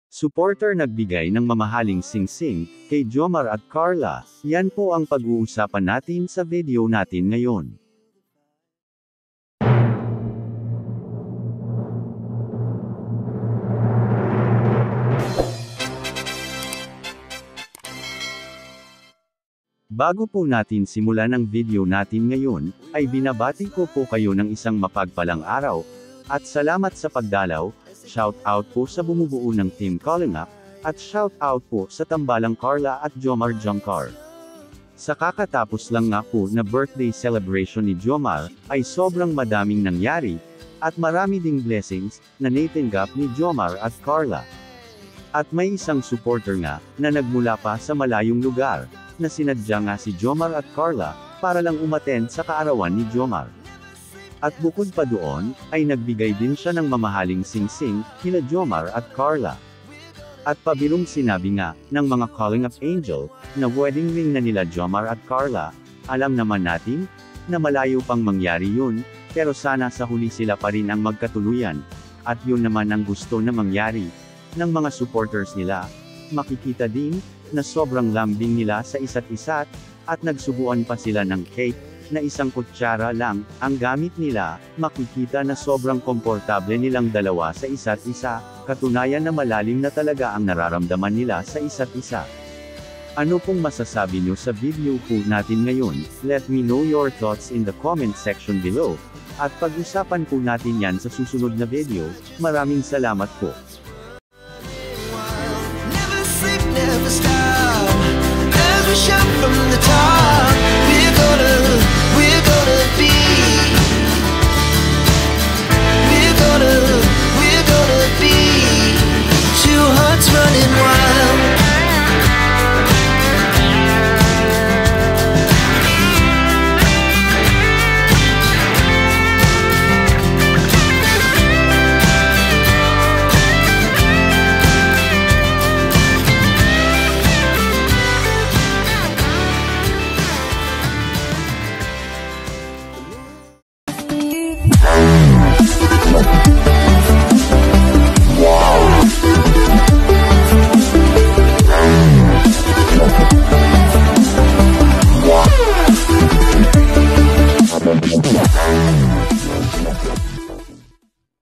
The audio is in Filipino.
Supporter nagbigay ng mamahaling singsing kay Jomar at Carla. Yan po ang pag-uusapan natin sa video natin ngayon. Bago po natin simulan ang video natin ngayon, ay binabati ko po kayo ng isang mapagpalang araw, at salamat sa pagdalaw. Shout out po sa bumubuo ng Team Calling Up, at shout out po sa tambalang Carla at Jomar Jungkar. Sa kakatapos lang nga po na birthday celebration ni Jomar, ay sobrang madaming nangyari, at marami ding blessings, na natanggap ni Jomar at Carla. At may isang supporter nga, na nagmula pa sa malayong lugar, na sinadya nga si Jomar at Carla, para lang umattend sa kaarawan ni Jomar. At bukod pa doon, ay nagbigay din siya ng mamahaling singsing, kina Jomar at Carla. At pabirong sinabi nga, ng mga Calling Up Angel, na wedding ring na nila Jomar at Carla. Alam naman natin, na malayo pang mangyari yun, pero sana sa huli sila pa rin ang magkatuluyan. At yun naman ang gusto na mangyari, ng mga supporters nila. Makikita din, na sobrang lambing nila sa isa't isa, at nagsubuan pa sila ng cake, na isang kutsara lang, ang gamit nila. Makikita na sobrang komportable nilang dalawa sa isa't isa, katunayan na malalim na talaga ang nararamdaman nila sa isa't isa. Ano pong masasabi nyo sa video po natin ngayon? Let me know your thoughts in the comment section below, at pag-usapan po natin yan sa susunod na video. Maraming salamat po. Never sleep, never stop. As we shout from the top, we're gonna be. We're gonna be. Two hearts running wild.